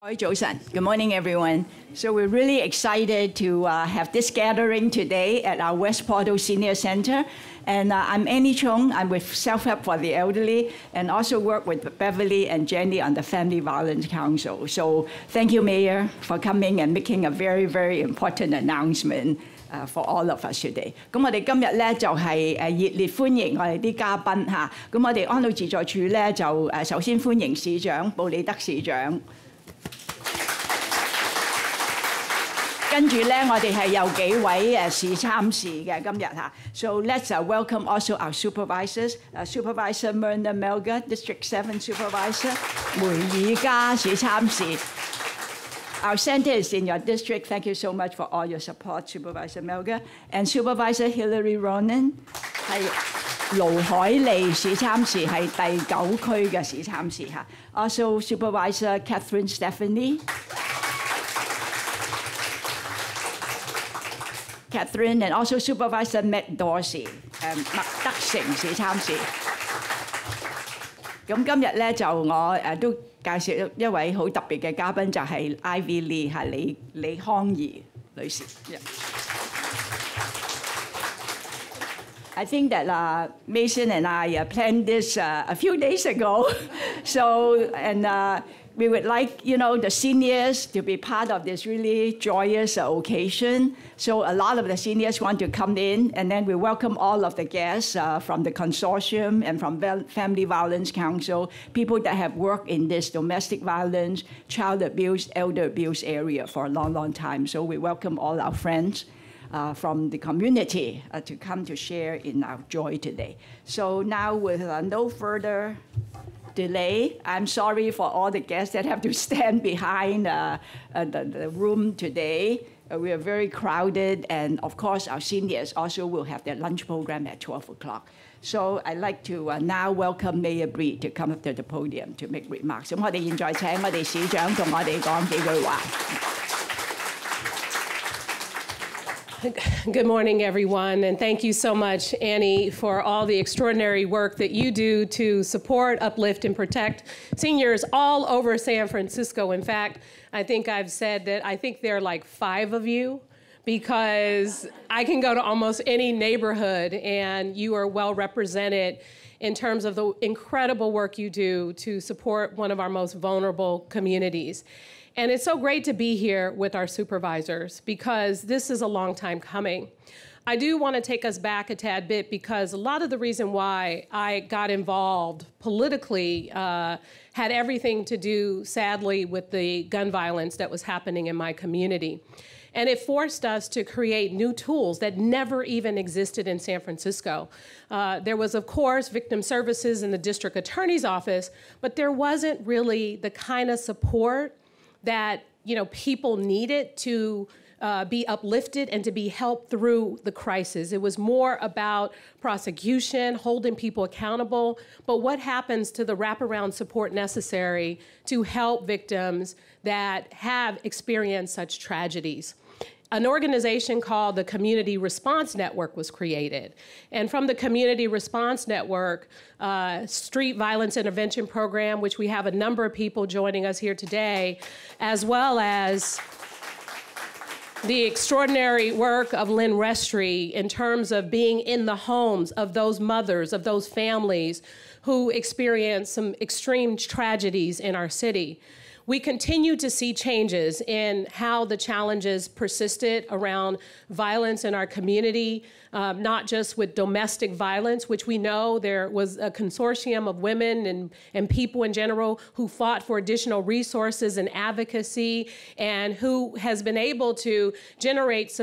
Good morning, everyone. So we're really excited to have this gathering today at our West Portal Senior Center. And I'm Annie Chung. I'm with Self-Help for the Elderly and also work with Beverly and Jenny on the Family Violence Council. So thank you, Mayor, for coming and making a very, very important announcement for all of us today. 咁我哋今日咧就係熱烈歡迎我哋啲嘉賓嚇。咁我哋安老自在處咧就首先歡迎市長布里德市長。跟住咧，我哋係有幾位市參事嘅今日嚇。So let's welcome also our supervisors. Supervisor Myrna Melga, District 7 Supervisor, 梅爾嘉市參事。Our center is in your district. Thank you so much for all your support, Supervisor Melga. And Supervisor Hillary Ronan 係盧海利市參事，係第9區嘅市參事嚇。Also Supervisor Catherine Stephanie。Catherine and also Supervisor Matt Dorsey， 麥德成市參事。咁今日咧就我都介紹一位好特別嘅嘉賓，就係 Ivy Lee 係李康怡女士。I think that Mason and I planned this a few days ago. So we would like, the seniors to be part of this really joyous occasion. So a lot of the seniors want to come in, and then we welcome all of the guests from the consortium and from Family Violence Council, people that have worked in this domestic violence, child abuse, elder abuse area for a long, long time. So we welcome all our friends from the community to come to share in our joy today. So now with no further delay. I'm sorry for all the guests that have to stand behind the room today. We are very crowded, and of course our seniors also will have their lunch program at 12 o'clock. So I'd like to now welcome Mayor Breed to come up to the podium to make remarks. 咁我哋現在請我哋市長同我哋講幾句話。Good morning, everyone, and thank you so much, Annie, for all the extraordinary work that you do to support, uplift, and protect seniors all over San Francisco. In fact, I think I've said that I think there are like 5 of you, because I can go to almost any neighborhood and you are well represented in terms of the incredible work you do to support one of our most vulnerable communities. And it's so great to be here with our supervisors, because this is a long time coming. I do want to take us back a tad bit, because a lot of the reason why I got involved politically had everything to do, sadly, with the gun violence that was happening in my community. And it forced us to create new tools that never even existed in San Francisco. There was, of course, victim services in the district attorney's office, but there wasn't really the kind of support that people needed to be uplifted and to be helped through the crisis. It was more about prosecution, holding people accountable, but what happens to the wraparound support necessary to help victims that have experienced such tragedies? An organization called the Community Response Network was created. And from the Community Response Network, Street Violence Intervention Program, which we have a number of people joining us here today, as well as the extraordinary work of Lynn Restry in terms of being in the homes of those mothers, of those families who experienced some extreme tragedies in our city. We continue to see changes in how the challenges persisted around violence in our community, not just with domestic violence, which we know there was a consortium of women and people in general who fought for additional resources and advocacy, and who has been able to generate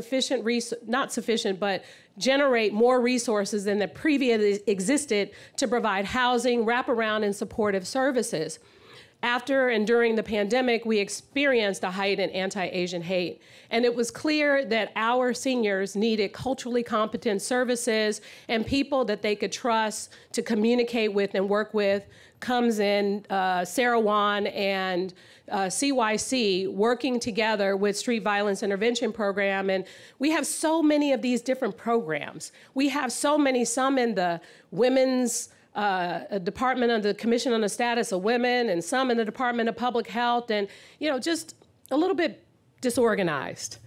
generate more resources than that previously existed to provide housing, wraparound, and supportive services. After and during the pandemic, we experienced a height in anti-Asian hate. And it was clear that our seniors needed culturally competent services and people that they could trust to communicate with and work with. Comes in Sarah Wan and CYC working together with Street Violence Intervention Program. And we have so many of these different programs. We have so many, some in the women's a department of the Commission on the Status of Women, and some in the Department of Public Health, and just a little bit disorganized.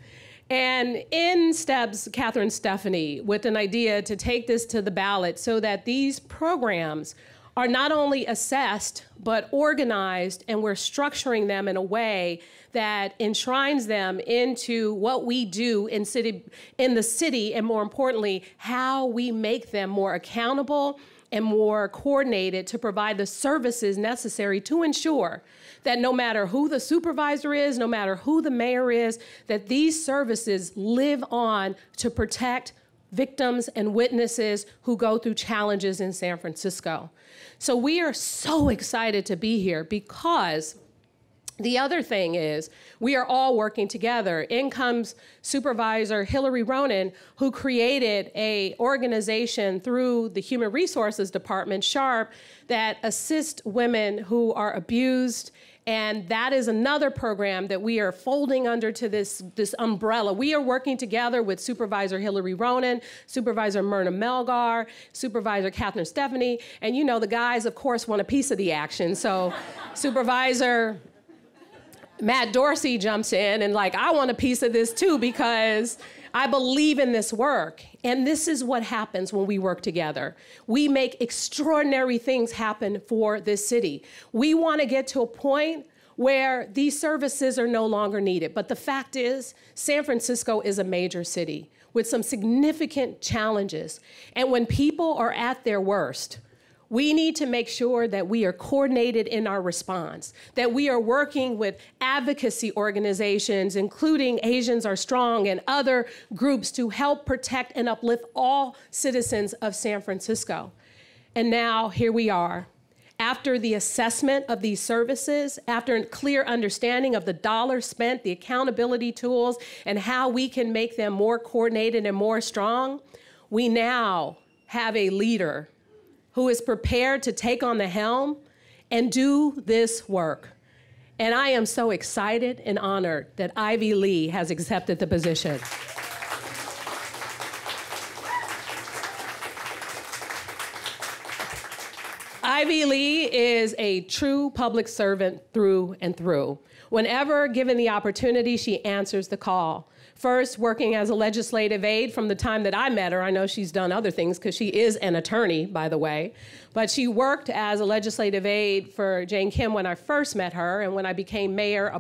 And in steps Catherine Stephanie with an idea to take this to the ballot so that these programs are not only assessed, but organized, and we're structuring them in a way that enshrines them into what we do in the city, and more importantly, how we make them more accountable and more coordinated to provide the services necessary to ensure that no matter who the supervisor is, no matter who the mayor is, that these services live on to protect victims and witnesses who go through challenges in San Francisco. So we are so excited to be here because the other thing is we are all working together. In comes Supervisor Hillary Ronen, who created an organization through the Human Resources Department, SHARP, that assists women who are abused. And that is another program that we are folding under to this umbrella. We are working together with Supervisor Hillary Ronen, Supervisor Myrna Melgar, Supervisor Catherine Stephanie, and the guys, of course, want a piece of the action. So Supervisor Matt Dorsey jumps in and I want a piece of this too because I believe in this work. And this is what happens when we work together. We make extraordinary things happen for this city. We want to get to a point where these services are no longer needed. But the fact is, San Francisco is a major city with some significant challenges. And when people are at their worst, we need to make sure that we are coordinated in our response, that we are working with advocacy organizations, including Asians Are Strong and other groups, to help protect and uplift all citizens of San Francisco. And now here we are. After the assessment of these services, after a clear understanding of the dollars spent, the accountability tools, and how we can make them more coordinated and more strong, we now have a leader who is prepared to take on the helm and do this work. And I am so excited and honored that Ivy Lee has accepted the position. Ivy Lee is a true public servant through and through. Whenever given the opportunity, she answers the call. First, working as a legislative aide from the time that I met her. I know she's done other things because she is an attorney, by the way. But she worked as a legislative aide for Jane Kim when I first met her. And when I became mayor, I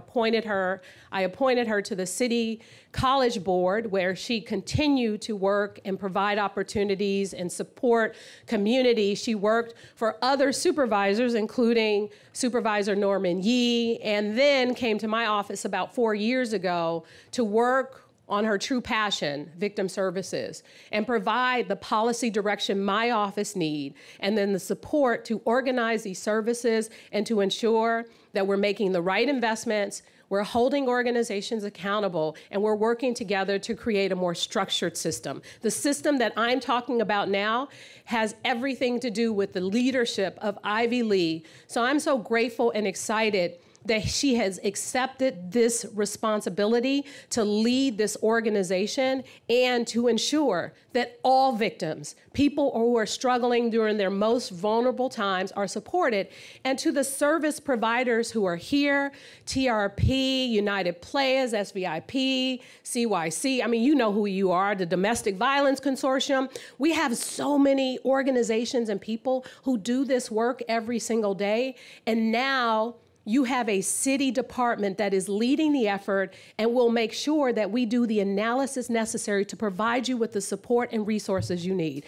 appointed her to the City College Board, where she continued to work and provide opportunities and support community. She worked for other supervisors, including Supervisor Norman Yee, and then came to my office about 4 years ago to work on her true passion, victim services, and provide the policy direction my office need, and then the support to organize these services and to ensure that we're making the right investments, we're holding organizations accountable, and we're working together to create a more structured system. The system that I'm talking about now has everything to do with the leadership of Ivy Lee. So I'm so grateful and excited that she has accepted this responsibility to lead this organization and to ensure that all victims, people who are struggling during their most vulnerable times, are supported. And to the service providers who are here, TRP, United Players, SVIP, CYC, I mean, you know who you are, the Domestic Violence Consortium. We have so many organizations and people who do this work every single day. And now you have a city department that is leading the effort and will make sure that we do the analysis necessary to provide you with the support and resources you need.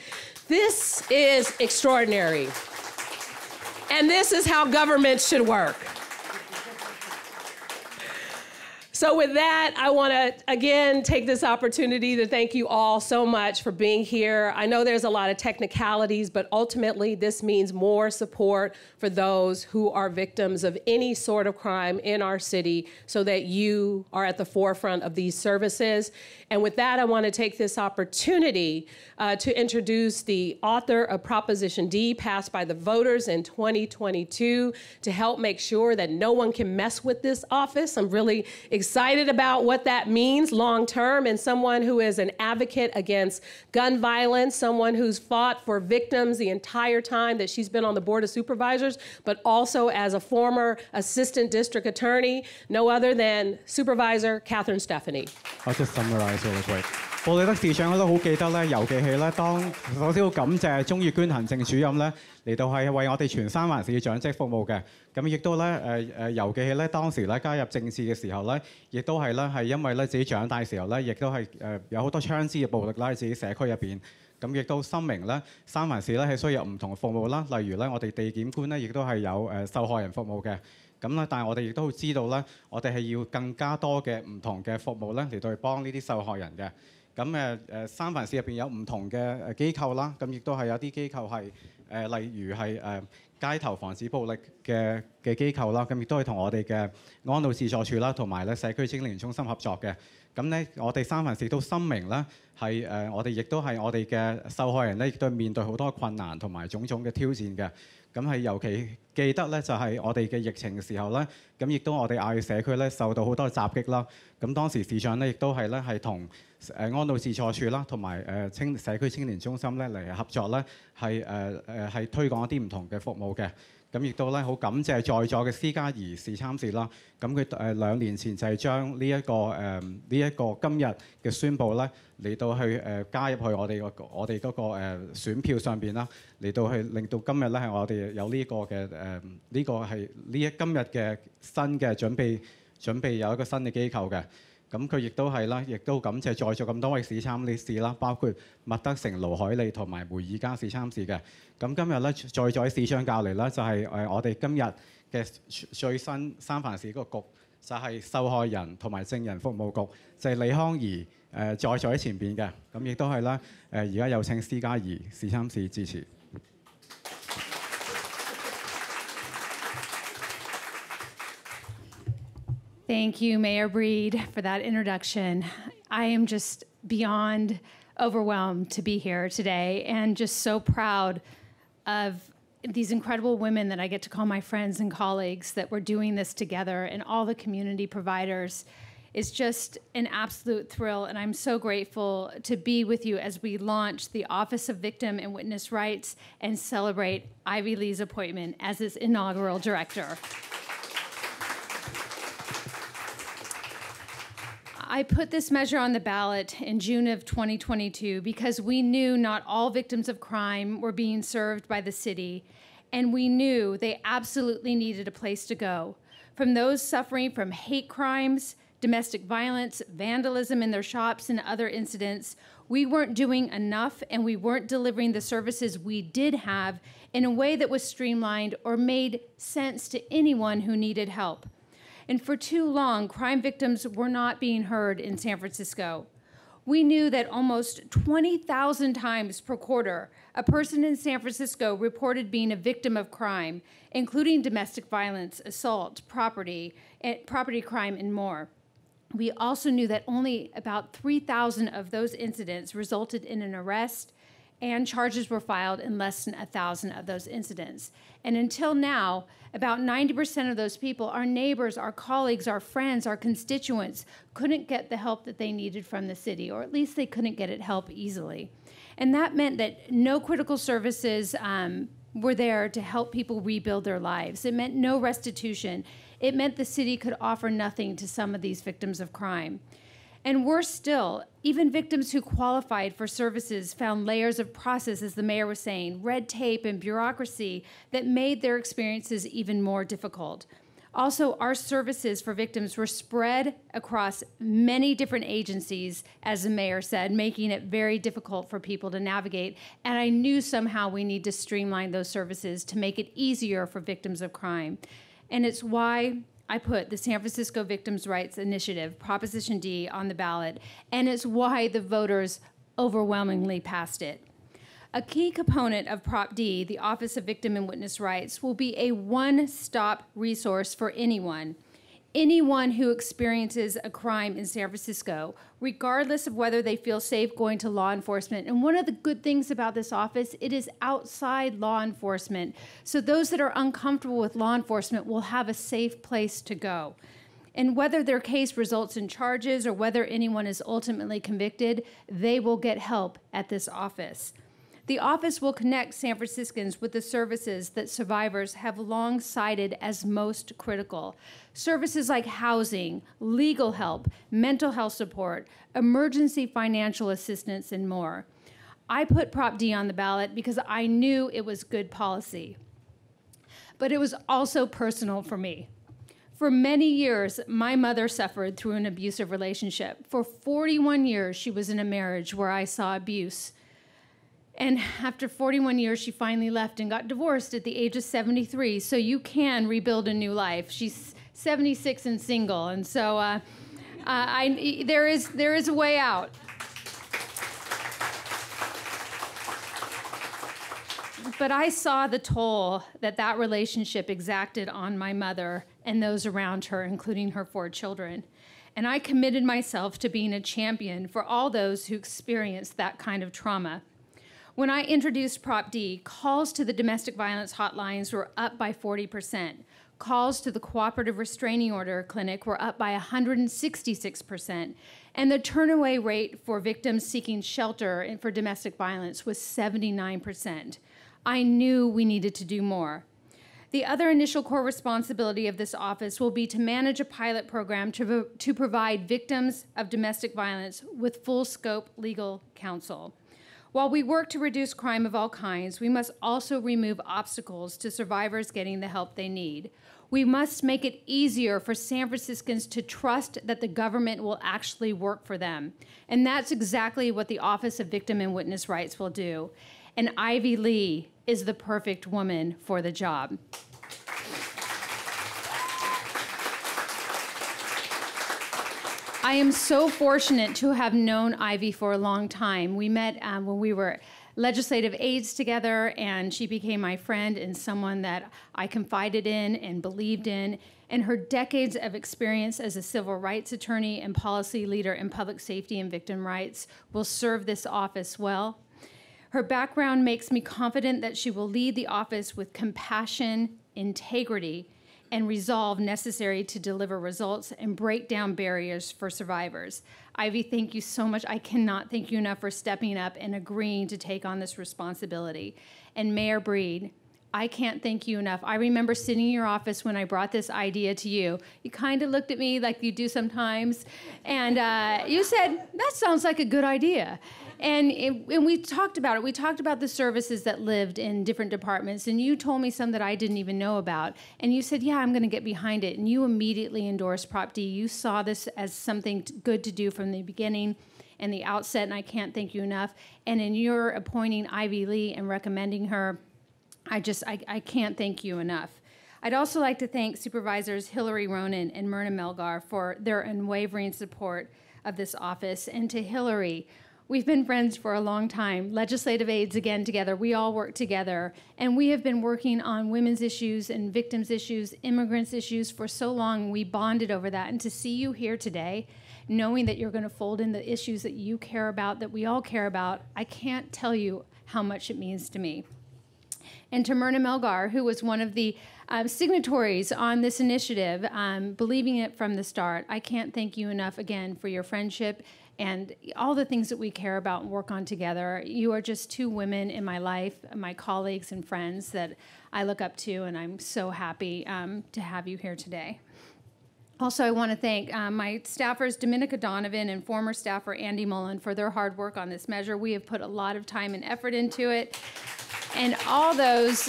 This is extraordinary. And this is how government should work. So with that, I want to, again, take this opportunity to thank you all so much for being here. I know there's a lot of technicalities, but ultimately this means more support for those who are victims of any sort of crime in our city so that you are at the forefront of these services. And with that, I want to take this opportunity to introduce the author of Proposition D, passed by the voters in 2022, to help make sure that no one can mess with this office. I'm really excited excited about what that means long term, and someone who is an advocate against gun violence, someone who's fought for victims the entire time that she's been on the Board of Supervisors, but also as a former assistant district attorney, no other than Supervisor Catherine Stephanie. I'll just summarize really quick. 布里德市長我都好記得咧，尤其係咧，首先要感謝鍾意娟行政主任咧嚟到係為我哋全三環市長職服務嘅。咁亦都咧尤其係咧當時咧加入政治嘅時候咧，亦都係咧係因為咧自己長大時候咧，亦都係有好多槍支嘅暴力啦喺自己社區入邊。咁亦都深明咧三環市咧係需要有唔同嘅服務啦，例如咧我哋地檢官咧亦都係有受害人服務嘅。咁咧，但係我哋亦都知道咧，我哋係要更加多嘅唔同嘅服務咧嚟到去幫呢啲受害人嘅。咁三藩市入邊有唔同嘅機構啦，咁亦都係有啲機構係例如係街頭防止暴力嘅機構啦，咁亦都係同我哋嘅安老自助處啦，同埋咧社區青年中心合作嘅。咁咧，我哋三藩市都深明啦，係我哋亦都係我哋嘅受害人咧，亦都係面對好多困難同埋種種嘅挑戰嘅。咁係尤其記得咧，就係我哋嘅疫情嘅時候咧，咁亦都我哋亞裔社區咧受到好多襲擊啦。咁當時市長咧亦都係咧係同安老自助處啦，同埋社區青年中心咧嚟合作咧，係推廣一啲唔同嘅服務嘅。咁亦都咧好感謝在座嘅施家儀市參事啦。咁佢2年前就係將呢一個今日嘅宣佈咧嚟到去加入去我哋嗰個選票上邊啦，嚟到去令到今日咧係我哋有呢個嘅呢個係今日嘅新嘅準備有一個新嘅機構嘅。咁佢亦都係啦，亦都感謝在座咁多位市參事啦，包括麥德成、盧海利同埋梅爾加市參事嘅。咁今日咧在座市長教嚟啦，就係我哋今日嘅最新三藩市嗰個局，就係受害人同埋證人服務局，就係李康怡在座喺前邊嘅。咁亦都係啦，而家有請施家儀市參事致辭。Thank you, Mayor Breed, for that introduction. I am just beyond overwhelmed to be here today and just so proud of these incredible women that I get to call my friends and colleagues that we're doing this together, and all the community providers. It's just an absolute thrill, and I'm so grateful to be with you as we launch the Office of Victim and Witness Rights and celebrate Ivy Lee's appointment as its inaugural director. I put this measure on the ballot in June of 2022 because we knew not all victims of crime were being served by the city, and we knew they absolutely needed a place to go. From those suffering from hate crimes, domestic violence, vandalism in their shops, and other incidents, we weren't doing enough, and we weren't delivering the services we did have in a way that was streamlined or made sense to anyone who needed help. And for too long, crime victims were not being heard in San Francisco. We knew that almost 20,000 times per quarter, a person in San Francisco reported being a victim of crime, including domestic violence, assault, property crime, and more. We also knew that only about 3,000 of those incidents resulted in an arrest, and charges were filed in less than 1,000 of those incidents. And until now, about 90% of those people, our neighbors, our colleagues, our friends, our constituents, couldn't get the help that they needed from the city, or at least they couldn't get help easily. And that meant that no critical services were there to help people rebuild their lives. It meant no restitution. It meant the city could offer nothing to some of these victims of crime. And worse still, even victims who qualified for services found layers of process, as the mayor was saying, red tape and bureaucracy that made their experiences even more difficult. Also, our services for victims were spread across many different agencies, as the mayor said, making it very difficult for people to navigate. And I knew somehow we need to streamline those services to make it easier for victims of crime. And it's why I put the San Francisco Victims' Rights Initiative, Proposition D, on the ballot, and it's why the voters overwhelmingly passed it. A key component of Prop D, the Office of Victim and Witness Rights, will be a one-stop resource for anyone who experiences a crime in San Francisco, regardless of whether they feel safe going to law enforcement. And one of the good things about this office, it is outside law enforcement. So those that are uncomfortable with law enforcement will have a safe place to go. And whether their case results in charges or whether anyone is ultimately convicted, they will get help at this office. The office will connect San Franciscans with the services that survivors have long cited as most critical. Services like housing, legal help, mental health support, emergency financial assistance, and more. I put Prop D on the ballot because I knew it was good policy. But it was also personal for me. For many years, my mother suffered through an abusive relationship. For 41 years, she was in a marriage where I saw abuse. And after 41 years, she finally left and got divorced at the age of 73. So you can rebuild a new life. She's 76 and single. And so there is a way out. But I saw the toll that relationship exacted on my mother and those around her, including her 4 children. And I committed myself to being a champion for all those who experienced that kind of trauma. When I introduced Prop D, calls to the domestic violence hotlines were up by 40%. Calls to the Cooperative Restraining Order Clinic were up by 166%. And the turnaway rate for victims seeking shelter for domestic violence was 79%. I knew we needed to do more. The other initial core responsibility of this office will be to manage a pilot program to provide victims of domestic violence with full scope legal counsel. While we work to reduce crime of all kinds, we must also remove obstacles to survivors getting the help they need. We must make it easier for San Franciscans to trust that the government will actually work for them. And that's exactly what the Office of Victim and Witness Rights will do. And Ivy Lee is the perfect woman for the job. I am so fortunate to have known Ivy for a long time. We met when we were legislative aides together, and she became my friend and someone that I confided in and believed in. And her decades of experience as a civil rights attorney and policy leader in public safety and victim rights will serve this office well. Her background makes me confident that she will lead the office with compassion, integrity, and resolve necessary to deliver results and break down barriers for survivors. Ivy, thank you so much. I cannot thank you enough for stepping up and agreeing to take on this responsibility. And Mayor Breed, I can't thank you enough. I remember sitting in your office when I brought this idea to you. You kind of looked at me like you do sometimes, and you said, that sounds like a good idea. And we talked about it. We talked about the services that lived in different departments, and you told me some that I didn't even know about. And you said, yeah, I'm going to get behind it. And you immediately endorsed Prop D. You saw this as something good to do from the beginning and the outset, and I can't thank you enough. And in your appointing Ivy Lee and recommending her, I can't thank you enough. I'd also like to thank Supervisors Hillary Ronan and Myrna Melgar for their unwavering support of this office. And to Hillary, we've been friends for a long time, legislative aides again together. We all work together. And we have been working on women's issues and victims' issues, immigrants' issues for so long. We bonded over that. And to see you here today, knowing that you're going to fold in the issues that you care about, that we all care about, I can't tell you how much it means to me. And to Myrna Melgar, who was one of the signatories on this initiative, believing it from the start, I can't thank you enough again for your friendship and all the things that we care about and work on together. You are just 2 women in my life, my colleagues and friends that I look up to, and I'm so happy to have you here today. Also, I want to thank my staffers, Dominica Donovan and former staffer Andy Mullen, for their hard work on this measure. We have put a lot of time and effort into it. And all those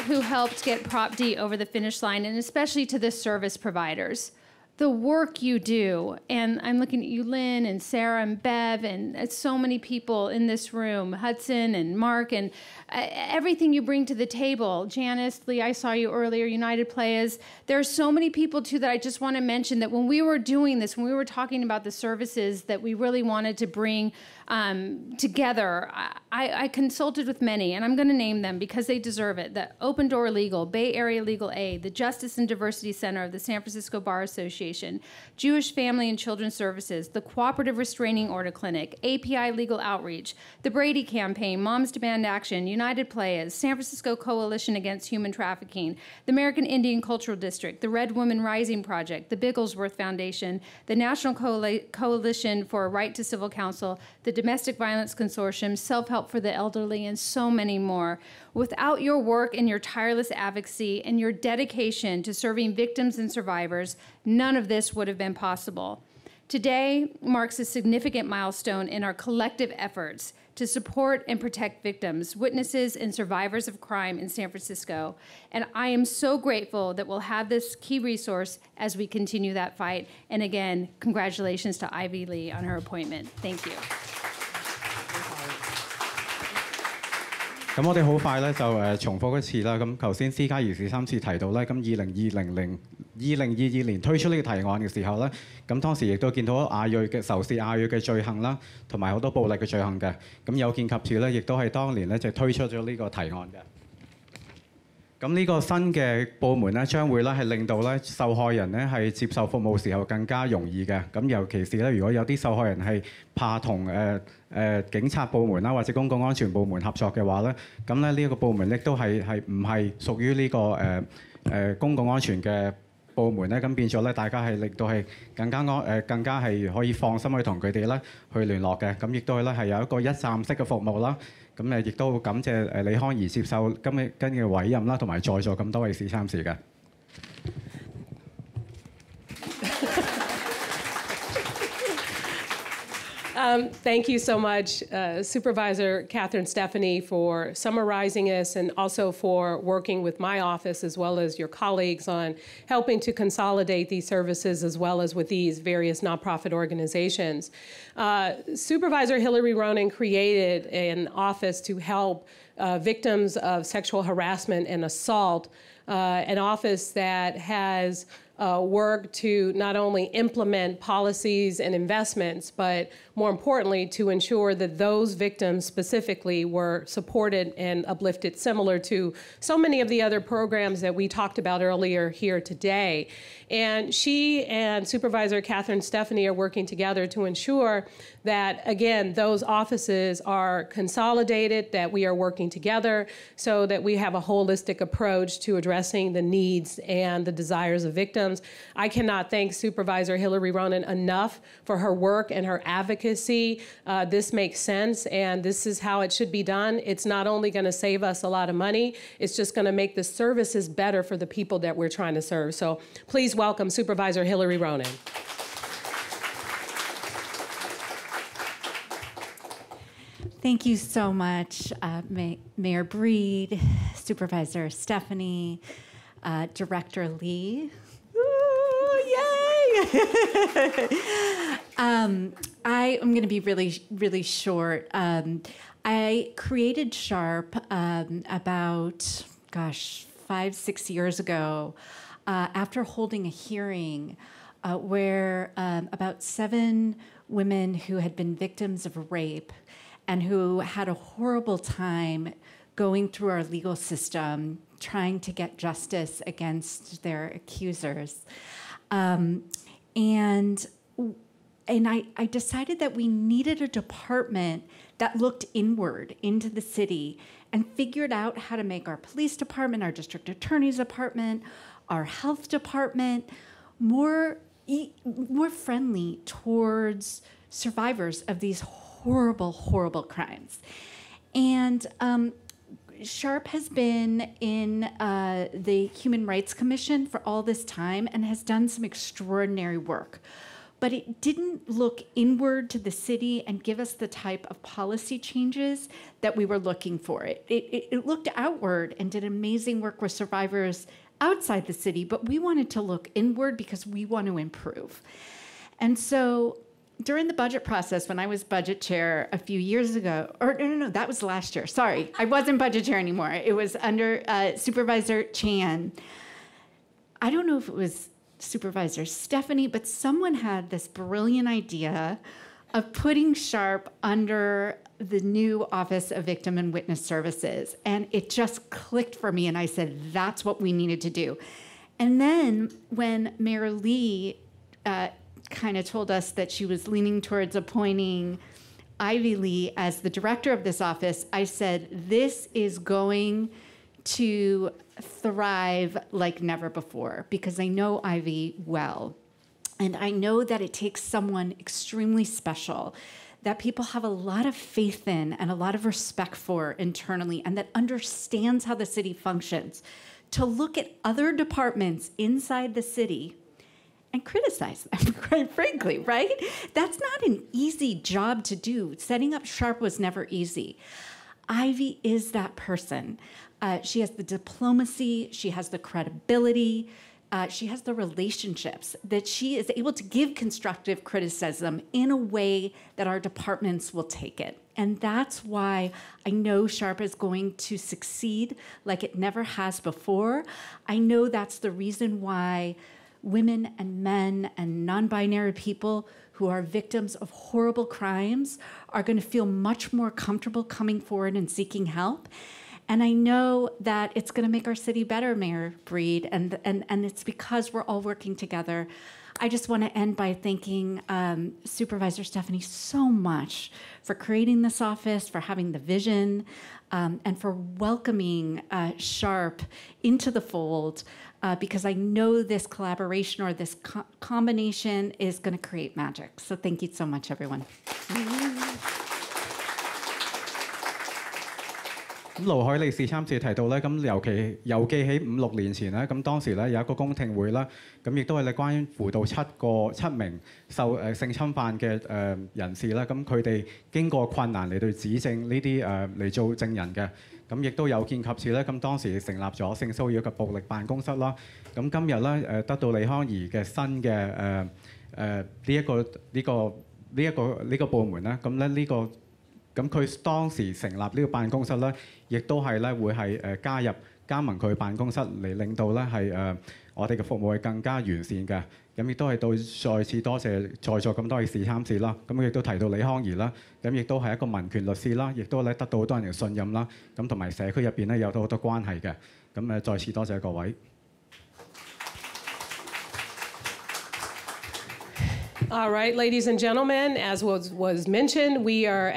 who helped get Prop D over the finish line, and especially to the service providers. The work you do, and I'm looking at you, Lynn, and Sarah, and Bev, and so many people in this room, Hudson and Mark, and everything you bring to the table. Janice, Lee, I saw you earlier, United Players. There are so many people, too, that I just want to mention that when we were doing this, when we were talking about the services that we really wanted to bring together, I consulted with many, and I'm going to name them because they deserve it. The Open Door Legal, Bay Area Legal Aid, the Justice and Diversity Center of the San Francisco Bar Association, Association, Jewish Family and Children's Services, the Cooperative Restraining Order Clinic, API Legal Outreach, the Brady Campaign, Moms Demand Action, United Players, San Francisco Coalition Against Human Trafficking, the American Indian Cultural District, the Red Woman Rising Project, the Bigglesworth Foundation, the National Coalition for a Right to Civil Counsel, the Domestic Violence Consortium, Self-Help for the Elderly, and so many more. Without your work and your tireless advocacy and your dedication to serving victims and survivors, none of this would have been possible. Today marks a significant milestone in our collective efforts to support and protect victims, witnesses, and survivors of crime in San Francisco. And I am so grateful that we'll have this key resource as we continue that fight. And again, congratulations to Ivy Lee on her appointment. Thank you. 咁我哋好快咧就重複一次啦。咁頭先施家儀士3次提到咧，咁2022年推出呢個提案嘅時候咧，咁當時亦都見到仇視亞裔嘅罪行啦，同埋好多暴力嘅罪行嘅。咁有見及此咧，亦都係當年咧就推出咗呢個提案嘅。咁呢個新嘅部門咧，將會咧係令到咧受害人咧係接受服務時候更加容易嘅。咁尤其是咧，如果有啲受害人係怕同警察部門啦或者公共安全部門合作嘅話咧，咁咧呢一個部門亦都係唔係屬於呢個公共安全嘅部門咧，咁變咗咧大家係令到係更加係可以放心去同佢哋咧去聯絡嘅。咁亦都係有一個一站式嘅服務啦。咁亦都感謝李康儀接受今日嘅委任啦，同埋在座咁多位市參事嘅。Thank you so much, Supervisor Catherine Stephanie, for summarizing this and also for working with my office as well as your colleagues on helping to consolidate these services as well as with these various nonprofit organizations. Supervisor Hillary Ronen created an office to help victims of sexual harassment and assault, an office that has work to not only implement policies and investments, but more importantly, to ensure that those victims specifically were supported and uplifted, similar to so many of the other programs that we talked about earlier here today. And she and Supervisor Catherine Stephanie are working together to ensure that, again, those offices are consolidated, that we are working together so that we have a holistic approach to addressing the needs and the desires of victims. I cannot thank Supervisor Hillary Ronen enough for her work and her advocacy. This makes sense, and this is how it should be done. It's not only going to save us a lot of money, it's just going to make the services better for the people that we're trying to serve. So please welcome Supervisor Hillary Ronen. Thank you so much, Mayor Breed, Supervisor Stephanie, Director Lee. Ooh, yay! I am going to be really short. I created SHARP about, 5-6 years ago after holding a hearing where about 7 women who had been victims of rape and who had a horrible time going through our legal system, trying to get justice against their accusers. And I decided that we needed a department that looked inward into the city and figured out how to make our police department, our district attorney's department, our health department more friendly towards survivors of these horrible, horrible crimes. And SHARP has been in the Human Rights Commission for all this time and has done some extraordinary work. But it didn't look inward to the city and give us the type of policy changes that we were looking for. It looked outward and did amazing work with survivors outside the city, but we wanted to look inward because we want to improve. And so during the budget process, when I was budget chair a few years ago, or no, that was last year. Sorry, I wasn't budget chair anymore. It was under Supervisor Chan. I don't know if it was Supervisor Stephanie, but someone had this brilliant idea of putting SHARP under the new Office of Victim and Witness Services. And it just clicked for me, and I said, that's what we needed to do. And then when Mayor Lee kind of told us that she was leaning towards appointing Ivy Lee as the director of this office, I said, this is going to thrive like never before, because I know Ivy well. And I know that it takes someone extremely special that people have a lot of faith in and a lot of respect for internally, and that understands how the city functions, to look at other departments inside the city and criticize them, quite frankly, right? That's not an easy job to do. Setting up Sharp was never easy. Ivy is that person. She has the diplomacy, she has the credibility, she has the relationships, that she is able to give constructive criticism in a way that our departments will take it. And that's why I know Sharp is going to succeed like it never has before. I know that's the reason why women and men and non-binary people who are victims of horrible crimes are going to feel much more comfortable coming forward and seeking help. And I know that it's going to make our city better, Mayor Breed, and it's because we're all working together. I just want to end by thanking Supervisor Stephanie so much for creating this office, for having the vision, and for welcoming Sharp into the fold, because I know this collaboration or this combination is going to create magic. So thank you so much, everyone. 咁盧海利士參事提到咧，咁尤記喺5、6年前咧，咁當時咧有一個公聽會啦，咁亦都係咧關乎到7名受性侵犯嘅人士啦，咁佢哋經過困難嚟到指證呢啲嚟做證人嘅，咁亦都有見及此咧，咁當時成立咗性騷擾及暴力辦公室啦，咁今日咧得到李康怡嘅新嘅呢個部門咧，咁咧呢個。咁佢當時成立呢個辦公室咧，亦都係咧會係加盟佢辦公室嚟令到咧係我哋嘅服務係更加完善嘅。咁亦都係再次多謝在座咁多位市參事啦。咁亦都提到李康怡啦，咁亦都係一個民權律師啦，亦都咧得到好多人嘅信任啦。咁同埋社區入邊咧有好多關係嘅。咁再次多謝各位。All right, ladies and gentlemen, as was mentioned, we are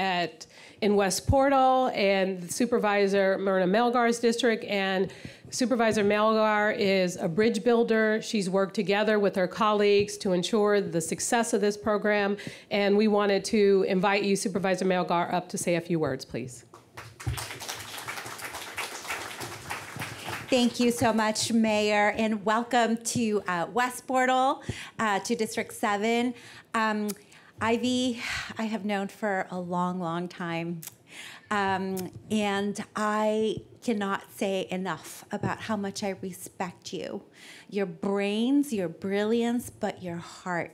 in West Portal and Supervisor Myrna Melgar's district, and Supervisor Melgar is a bridge builder. She's worked together with her colleagues to ensure the success of this program, and we wanted to invite you, Supervisor Melgar, up to say a few words, please. Thank you so much, Mayor, and welcome to West Portal, to District 7. Ivy, I have known for a long, long time, and I cannot say enough about how much I respect you, your brains, your brilliance, but your heart.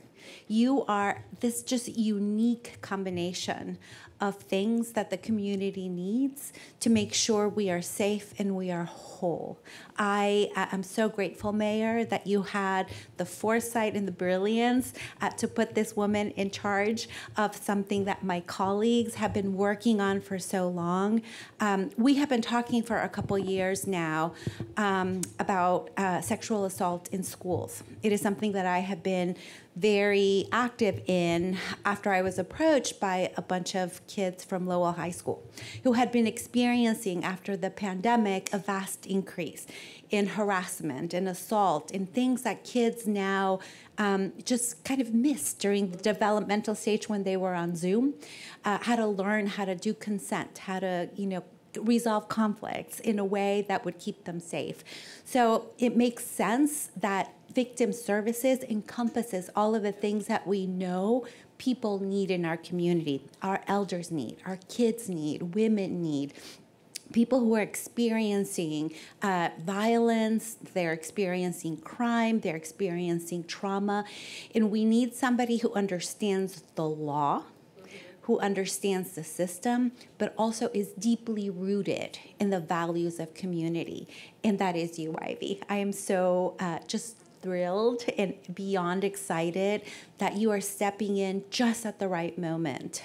You are this just unique combination of things that the community needs to make sure we are safe and we are whole. I am so grateful, Mayor, that you had the foresight and the brilliance to put this woman in charge of something that my colleagues have been working on for so long. We have been talking for a couple years now about sexual assault in schools. It is something that I have been very active in after I was approached by a bunch of kids from Lowell High School who had been experiencing, after the pandemic, a vast increase in harassment and assault and things that kids now just kind of missed during the developmental stage when they were on Zoom, how to learn how to do consent, how to, resolve conflicts in a way that would keep them safe. So it makes sense that victim services encompasses all of the things that we know people need in our community, our elders need, our kids need, women need. People who are experiencing violence, they're experiencing crime, they're experiencing trauma, and we need somebody who understands the law, who understands the system, but also is deeply rooted in the values of community. And that is you, Ivy. I am so just thrilled and beyond excited that you are stepping in just at the right moment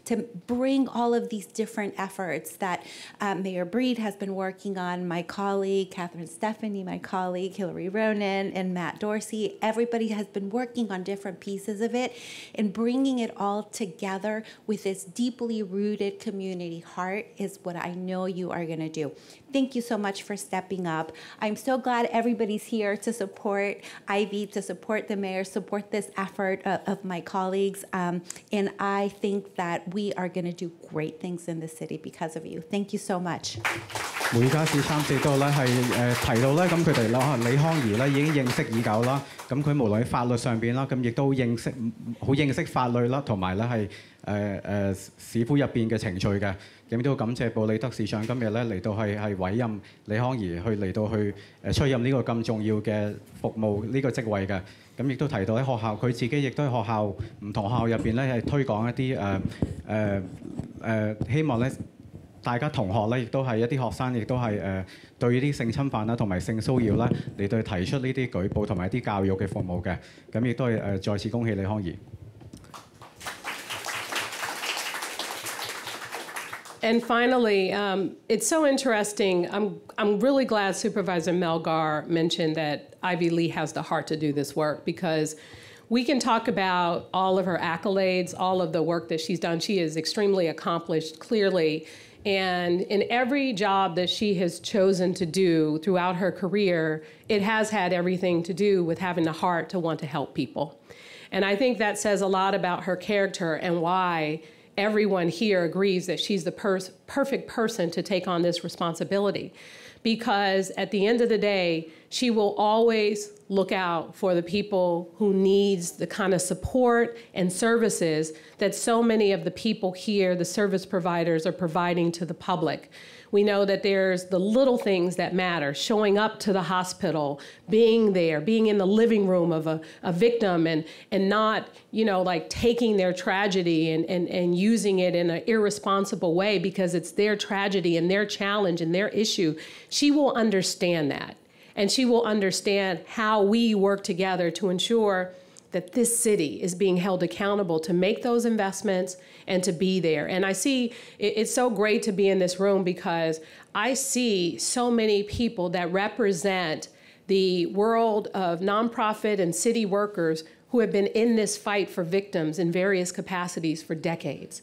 to bring all of these different efforts that Mayor Breed has been working on, my colleague, Catherine Stephanie, my colleague, Hillary Ronan, and Matt Dorsey. Everybody has been working on different pieces of it and bringing it all together with this deeply rooted community heart is what I know you are going to do. Thank you so much for stepping up. I'm so glad everybody's here to support Ivy, to support the mayor, support this effort of my colleagues. And I think that we are going to do great things in the city because of you. Thank you so much. 每家市3、4個咧係提到咧，咁佢哋啦李康怡咧已經認識已久啦，咁佢無論喺法律上邊啦，咁亦都好認識法律啦，同埋咧係市府入邊嘅程序嘅，咁都感謝布里德市長今日咧嚟到係委任李康怡嚟到去出任呢個咁重要嘅服務呢個職位嘅，咁亦都提到喺學校佢自己亦都喺學校唔同學校入邊咧係推廣一啲希望咧。 大家同學咧，亦都係一啲學生，亦都係對啲性侵犯啦同埋性騷擾啦嚟到提出呢啲舉報同埋一啲教育嘅服務嘅，咁亦都係再次恭喜李康怡。And finally, it's so interesting. I'm really glad Supervisor Melgar mentioned that Ivy Lee has the heart to do this work because we can talk about all of her accolades, all of the work that she's done. She is extremely accomplished, clearly. And in every job that she has chosen to do throughout her career, it has had everything to do with having the heart to want to help people. And I think that says a lot about her character and why everyone here agrees that she's the perfect person to take on this responsibility. Because at the end of the day, she will always look out for the people who needs the kind of support and services that so many of the people here, the service providers, are providing to the public. We know that there's the little things that matter, showing up to the hospital, being there, being in the living room of a victim and not, you know, like taking their tragedy and using it in an irresponsible way because it's their tragedy and their challenge and their issue. She will understand that. And she will understand how we work together to ensure that this city is being held accountable to make those investments and to be there. And I see it's so great to be in this room because I see so many people that represent the world of nonprofit and city workers who have been in this fight for victims in various capacities for decades.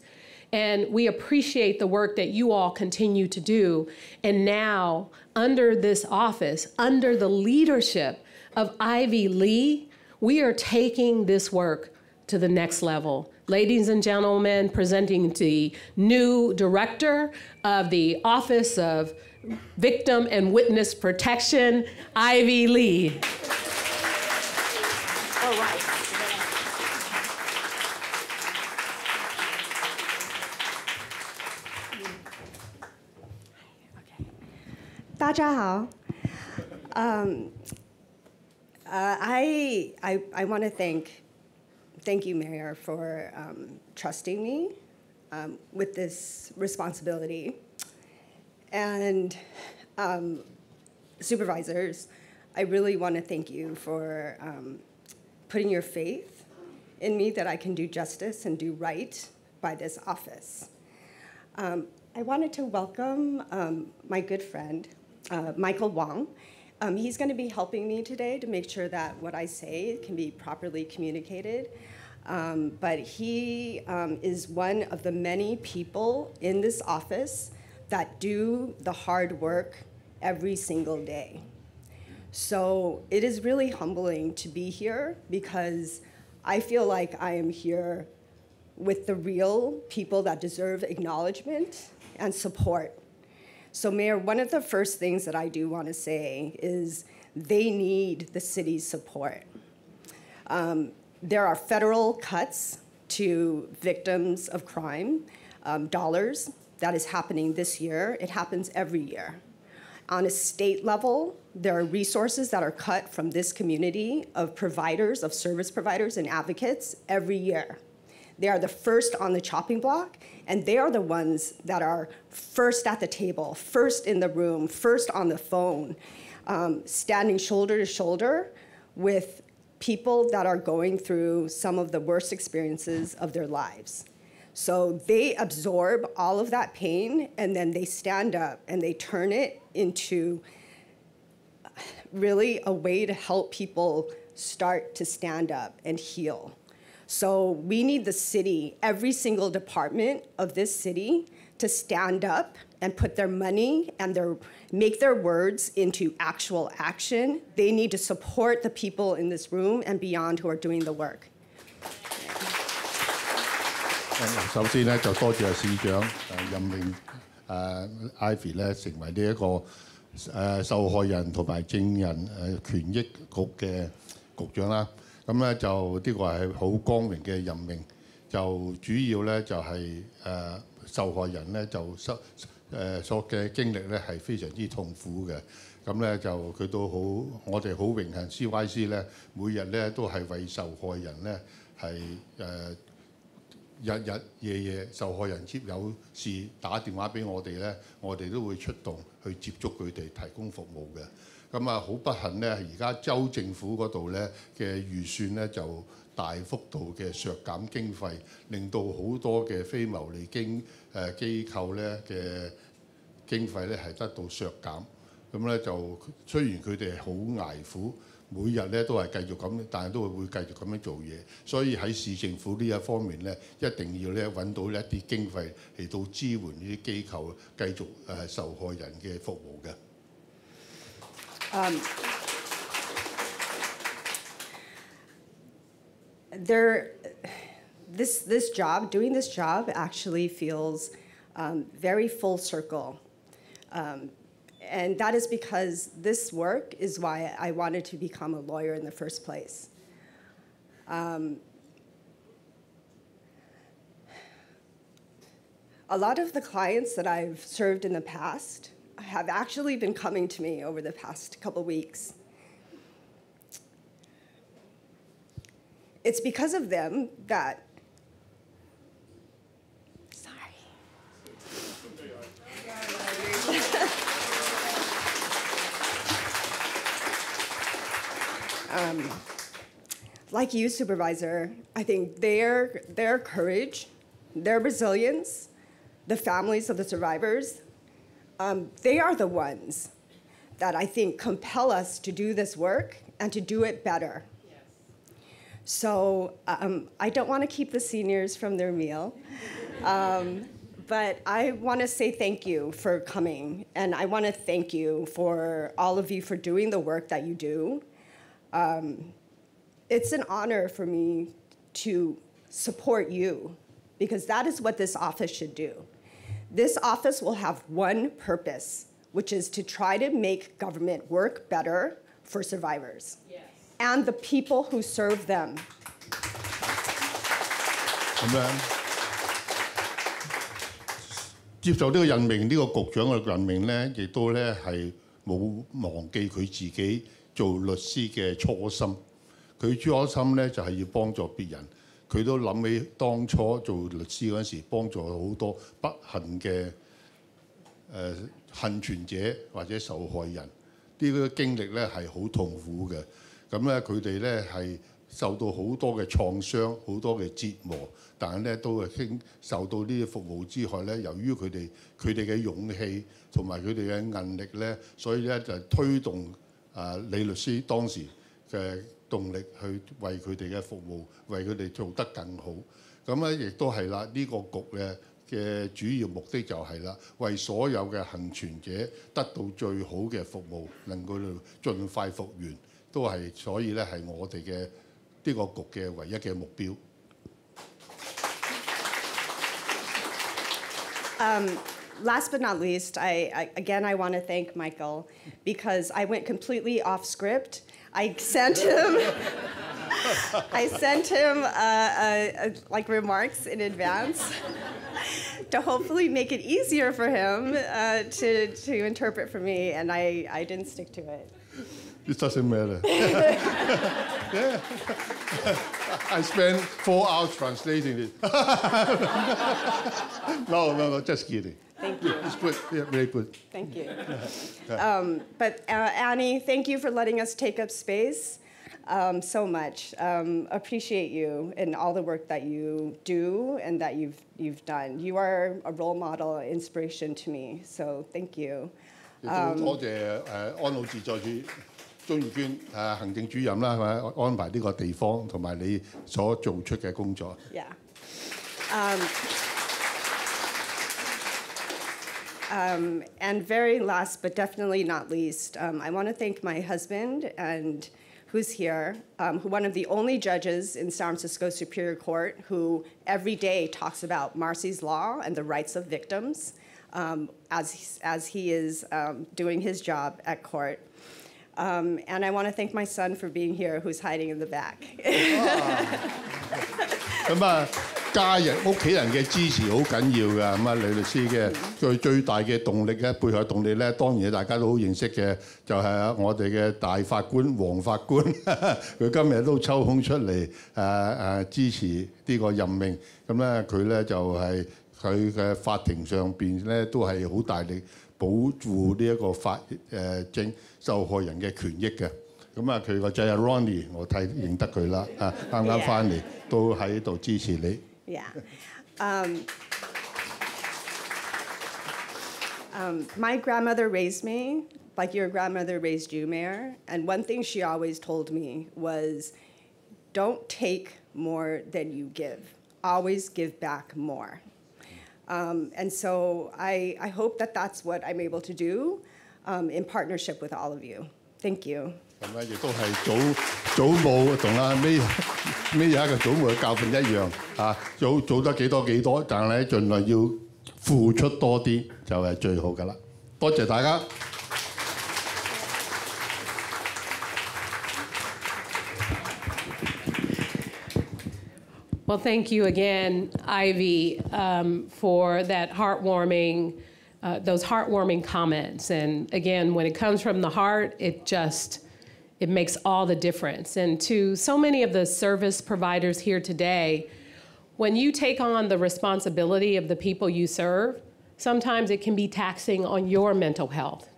And we appreciate the work that you all continue to do. And now, under this office, under the leadership of Ivy Lee, we are taking this work to the next level. Ladies and gentlemen, presenting the new director of the Office of Victim and Witness Protection, Ivy Lee. All right. 大家好。I want to thank you, Mayor, for trusting me with this responsibility. And supervisors, I really want to thank you for putting your faith in me that I can do justice and do right by this office. I wanted to welcome my good friend, Michael Wong. He's going to be helping me today to make sure that what I say can be properly communicated. But he is one of the many people in this office that do the hard work every single day. So it is really humbling to be here because I feel like I am here with the real people that deserve acknowledgement and support. So Mayor, one of the first things that I do want to say is they need the city's support. There are federal cuts to victims of crime, dollars, that is happening this year. It happens every year. On a state level, there are resources that are cut from this community of providers, of service providers and advocates every year. They are the first on the chopping block, and they are the ones that are first at the table, first in the room, first on the phone, standing shoulder to shoulder with people that are going through some of the worst experiences of their lives. So they absorb all of that pain, and then they stand up and they turn it into really a way to help people start to stand up and heal. So we need the city, every single department of this city, to stand up and put their money and make their words into actual action. They need to support the people in this room and beyond who are doing the work. 首先咧就多謝市長任命Ivy 咧成為呢一個受害人同埋證人權益局嘅局長啦。咁咧就呢個係好光榮嘅任命，就主要咧就係受害人咧就所嘅經歷咧係非常之痛苦嘅。咁咧就佢都好，我哋好榮幸 CYC 咧每日咧都係為受害人咧係日日夜夜受害人有事打電話俾我哋咧，我哋都會出動去接觸佢哋，提供服務嘅。咁啊，好不幸咧，而家州政府嗰度咧嘅預算咧就大幅度嘅削減經費，令到好多嘅非牟利機構咧嘅經費咧係得到削減。咁咧就雖然佢哋好捱苦，每日咧都係繼續咁，但係都會繼續咁樣做嘢。所以喺市政府呢一方面咧，一定要咧揾到一啲經費嚟到支援呢啲機構繼續受害人嘅服務嘅。This job, doing this job, actually feels very full circle. And that is because this work is why I wanted to become a lawyer in the first place. A lot of the clients that I've served in the past have actually been coming to me over the past couple weeks. It's because of them that like you, Supervisor, I think their courage, their resilience, the families of the survivors, they are the ones that I think compel us to do this work and to do it better. Yes. So I don't want to keep the seniors from their meal, but I want to say thank you for coming, and I want to thank you for all of you for doing the work that you do. It's an honor for me to support you, because that is what this office should do. This office will have one purpose, which is to try to make government work better for survivors and the people who serve them. 咁樣接受呢個任命，呢個局長嘅任命咧，亦都咧係冇忘記佢自己做律師嘅初心。佢初心咧就係要幫助別人。佢都諗起當初做律師嗰陣時，幫助好多不幸嘅幸存者或者受害人。呢個經歷咧係好痛苦嘅。咁咧佢哋咧係受到好多嘅創傷，好多嘅折磨，但係咧都係受到呢啲服務之外咧，由於佢哋嘅勇氣同埋佢哋嘅韌力咧，所以咧就推動李律師當時嘅動力去為佢哋嘅服務，為佢哋做得更好。咁咧亦都係啦，呢個局嘅主要目的就係啦，為所有嘅幸存者得到最好嘅服務，能夠盡快復原，都係所以咧係我哋嘅呢個局嘅唯一嘅目標。Last but not least, I want to thank Michael, because I went completely off script. I sent him like remarks in advance to hopefully make it easier for him to interpret for me, and I didn't stick to it. It doesn't matter. Yeah. I spent 4 hours translating it. No, just kidding. Thank you. It's good. Yeah, very good. Thank you. But Annie, thank you for letting us take up space. so much. Appreciate you and all the work that you do and that you've done. You are a role model, inspiration to me. So thank you. 亦都多謝安老自在處鍾義娟行政主任啦，係咪安排呢個地方同埋你所做出嘅工作。Yeah. And very last, but definitely not least, I want to thank my husband, and who's here, one of the only judges in San Francisco Superior Court who every day talks about Marcy's Law and the rights of victims as he is doing his job at court. And I want to thank my son for being here, who's hiding in the back. 咁啊，家人屋企人嘅支持好緊要㗎。咁啊，李律師嘅最大嘅動力咧，背後動力咧，當然大家都好認識嘅，就係我哋嘅大法官黃法官，佢今日都抽空出嚟支持呢個任命。咁咧，佢咧就係佢嘅法庭上邊咧都係好大力保護呢一個證受害人嘅權益嘅。咁啊，佢個仔阿 Ronnie， 我認得佢啦，啱啱翻嚟都喺度支持你。Yeah. My grandmother raised me like your grandmother raised you, Mayor. And one thing she always told me was, don't take more than you give. Always give back more. And so I hope that that's what I'm able to do in partnership with all of you. Thank you. 咁咧，亦都係祖母同阿May有一個祖母嘅教訓一樣做得幾多，但係咧盡量要付出多啲就係最好㗎啦。多謝大家。Well, thank you again, Ivy, for that heartwarming, those heartwarming comments. And again, when it comes from the heart, it makes all the difference. And to so many of the service providers here today, when you take on the responsibility of the people you serve, sometimes it can be taxing on your mental health.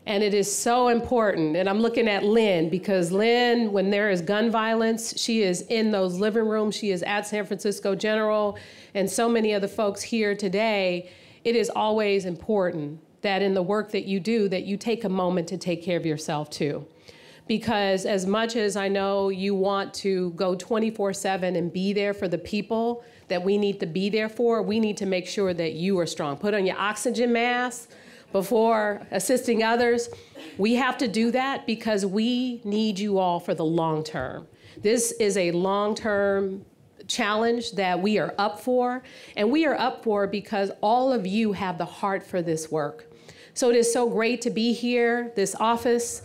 And it is so important, and I'm looking at Lynn, because Lynn, when there is gun violence, she is in those living rooms, she is at San Francisco General, and so many of the folks here today, it is always important that in the work that you do, that you take a moment to take care of yourself too. Because as much as I know you want to go 24/7 and be there for the people that we need to be there for, we need to make sure that you are strong. Put on your oxygen mask before assisting others. We have to do that because we need you all for the long term. This is a long-term challenge that we are up for, and we are up for because all of you have the heart for this work. So it is so great to be here. This office,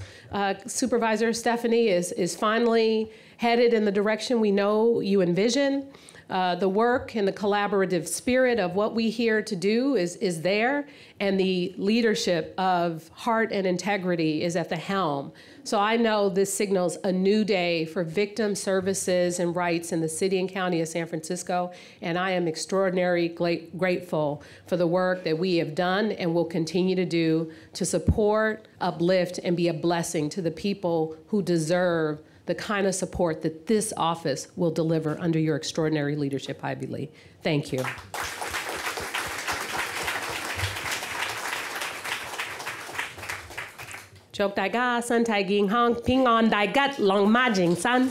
Supervisor Stephanie, is finally headed in the direction we know you envision. The work and the collaborative spirit of what we here to do is there, and the leadership of heart and integrity is at the helm. So I know this signals a new day for victim services and rights in the city and county of San Francisco, and I am extraordinarily grateful for the work that we have done and will continue to do to support, uplift, and be a blessing to the people who deserve the kind of support that this office will deliver under your extraordinary leadership, Ivy Lee. Thank you. 祝大家身體健康，平安大吉，龍馬精神。